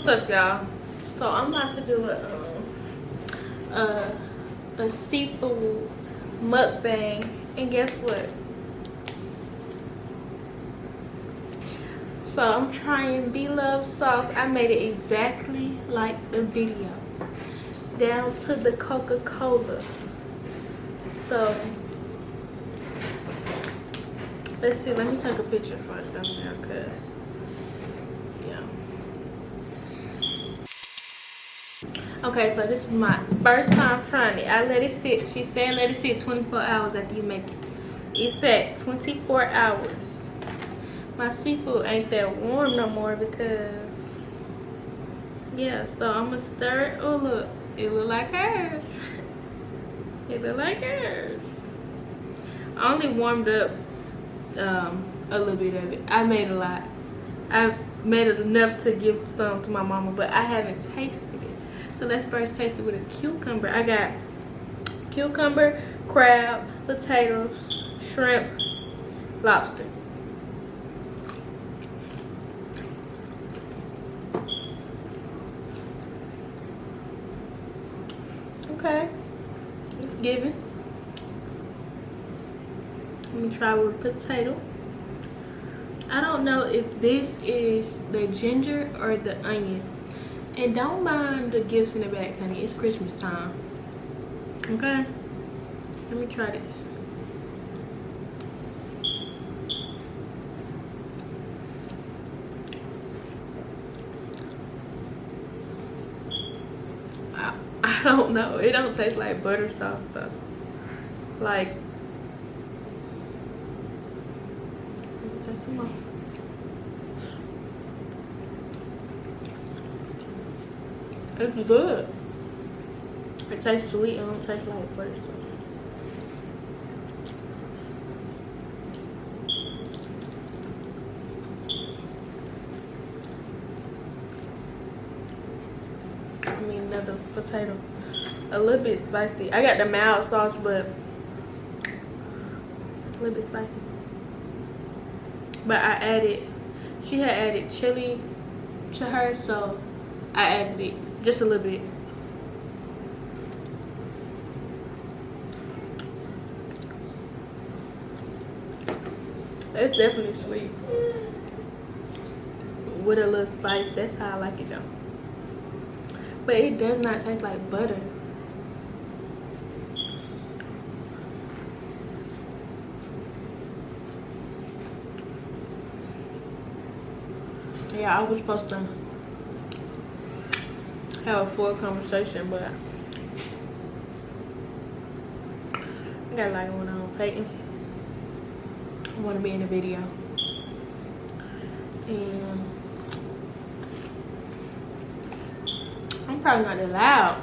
What's up, y'all? So I'm about to do a seafood mukbang, and guess what? So I'm trying B-Love sauce. I made it exactly like the video, down to the Coca-Cola. So let's see. Let me take a picture for it down there, cause yeah. Okay, so this is my first time trying it. I let it sit. She said let it sit 24 hours after you make it. It's at 24 hours. My seafood ain't that warm no more because, yeah, so I'm gonna stir it. Oh, look, it look like hers. It look like hers. I only warmed up a little bit of it. I made a lot. I made it enough to give some to my mama, but I haven't tasted it. So let's first taste it with a cucumber. I got cucumber, crab, potatoes, shrimp, lobster. Okay, it's giving. Let me try with potato. I don't know if this is the ginger or the onion. And don't mind the gifts in the back, honey. It's Christmas time. Okay? Let me try this. I don't know. It don't taste like butter sauce though. Like, taste some more. It's good. It tastes sweet. It don't taste like butter sauce. I mean, another potato. A little bit spicy. I got the mild sauce, but a little bit spicy. But I added, she had added chili to her, so I added it just a little bit. It's definitely sweet with a little spice. That's how I like it though. But it does not taste like butter. Yeah, I was supposed to have a full conversation, but I got like one on Peyton. I want to be in the video. And I'm probably not that loud.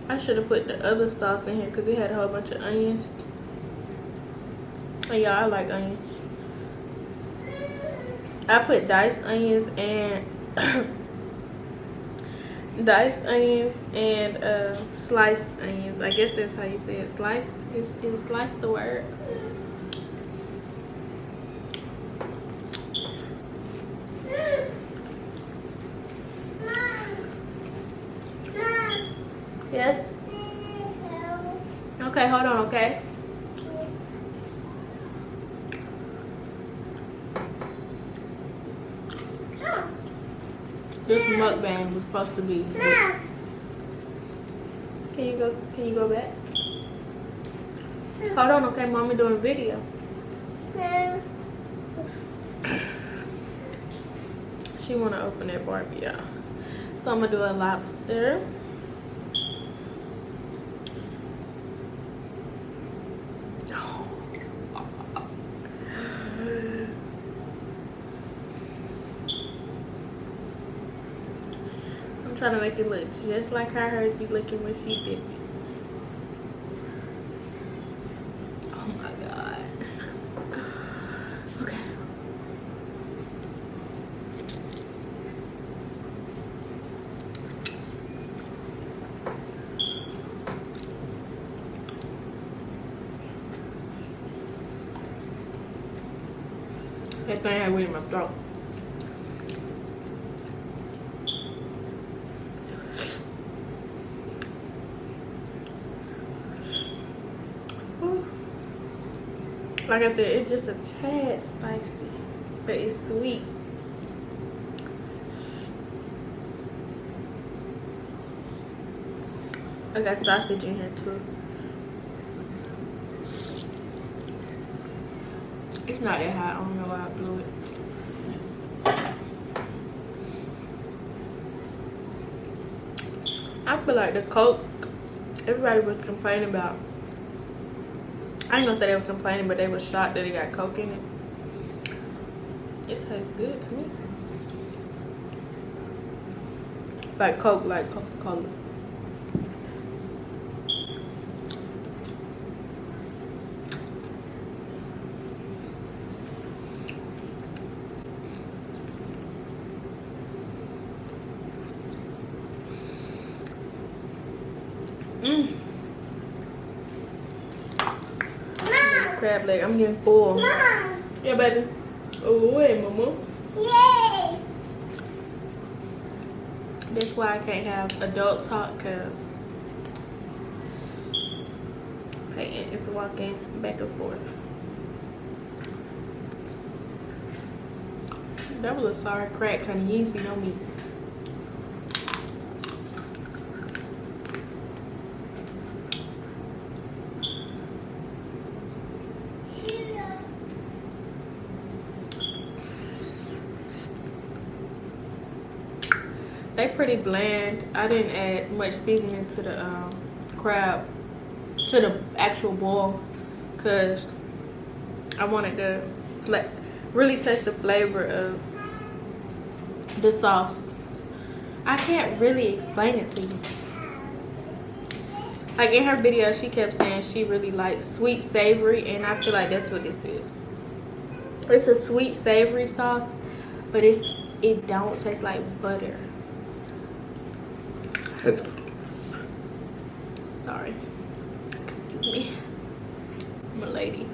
I should have put the other sauce in here because it had a whole bunch of onions. And yeah, I like onions. I put diced onions and sliced onions. I guess that's how you say it. Sliced. Is sliced the word? Yes? Okay, hold on, okay? This mukbang was supposed to be good. Can you go back? Hold on, okay, mommy doing a video. She wanna open that Barbie, y'all. So I'm gonna do a lobster. Trying to make it look just like how hers be looking when she did it. Oh my god. Okay. That thing had went in my throat. Woo. Like I said, it's just a tad spicy, but it's sweet. I got sausage in here too. It's not that hot. I don't know why I blew it. I feel like the Coke, everybody was complaining about. I ain't gonna say they was complaining, but they was shocked that it got Coke in it. It tastes good to me. Like Coke, like Coca-Cola. Crab leg. I'm getting full. Mom. Yeah, baby. Oh, wait, mama. Yay. That's why I can't have adult talk, because Peyton is walking back and forth. That was a sorry crack, honey. You ain't seen no meat. They pretty bland. I didn't add much seasoning to the crab, to the actual boil, because I wanted to really taste the flavor of the sauce. I can't really explain it to you. Like in her video, she kept saying she really likes sweet savory, and I feel like that's what this is. It's a sweet savory sauce, but it don't taste like butter. Sorry. Excuse me. I'm a lady.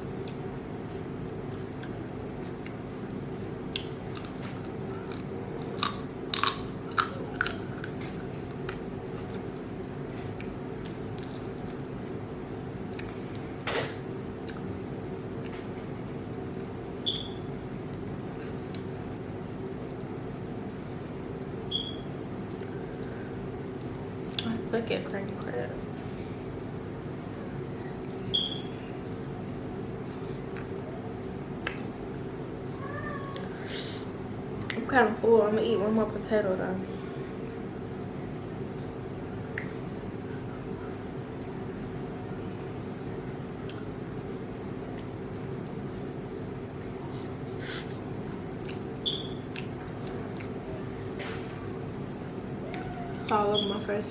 Look at cream crab. I'm kind of full. I'm gonna eat one more potato though. It's all over my face.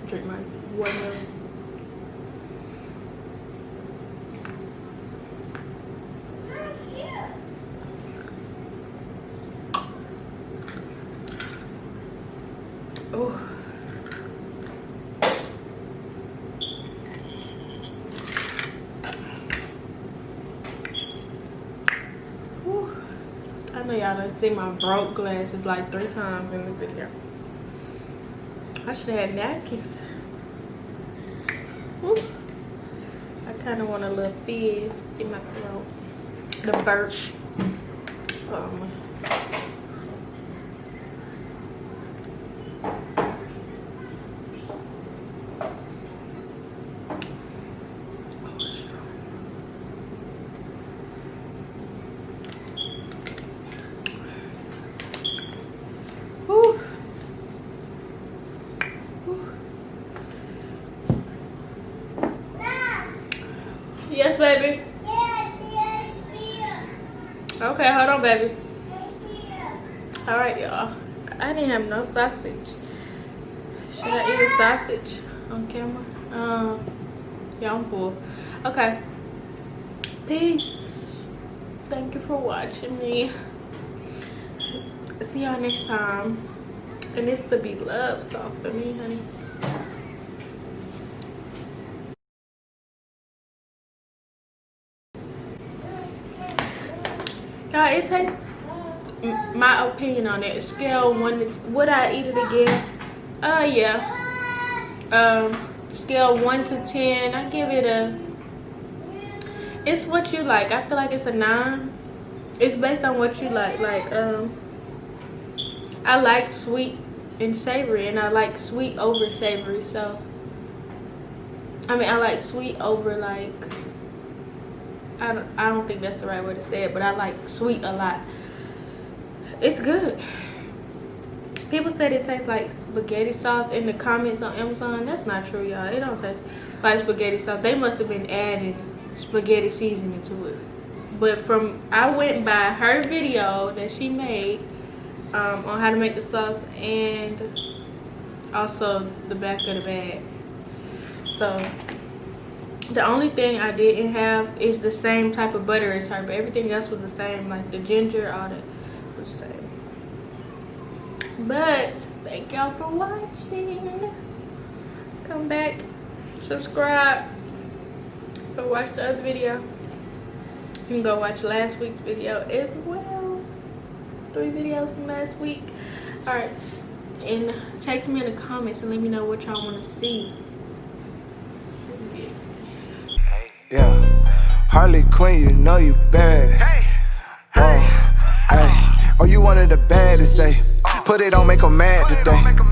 Drink my watermelon. Oh. I know y'all done seen my broke glasses like 3 times in the video. I should have had napkins. Woo. I kind of want a little fizz in my throat. The burp. So I'm gonna... Yes, baby. Okay, hold on, baby. All right, y'all. I didn't have no sausage. Should I eat a sausage on camera? Yeah, I'm full. Okay. Peace. Thank you for watching me. See y'all next time. And it's the beloved sauce for me, honey. God, it tastes, my opinion on it, scale 1 to, would I eat it again? Yeah. Scale 1 to 10, I give it a, it's what you like. I feel like it's a 9. It's based on what you like. Like, I like sweet and savory, and I like sweet over savory. So, I mean, I like sweet over, like, I don't think that's the right way to say it, but I like sweet a lot. It's good. People said it tastes like spaghetti sauce in the comments on Amazon. That's not true, y'all. It don't taste like spaghetti sauce. They must have been adding spaghetti seasoning to it. But I went by her video that she made on how to make the sauce, and also the back of the bag. So the only thing I didn't have is the same type of butter as her, but everything else was the same, like the ginger, all that was the same. But thank y'all for watching. Come back, subscribe, go watch the other video. You can go watch last week's video as well. 3 videos from last week. All right, and text me in the comments and let me know what y'all want to see. Yeah, Harley Quinn, you know you bad. Hey, hey, oh, you wanted the baddest, say. Put it on, make 'em mad today.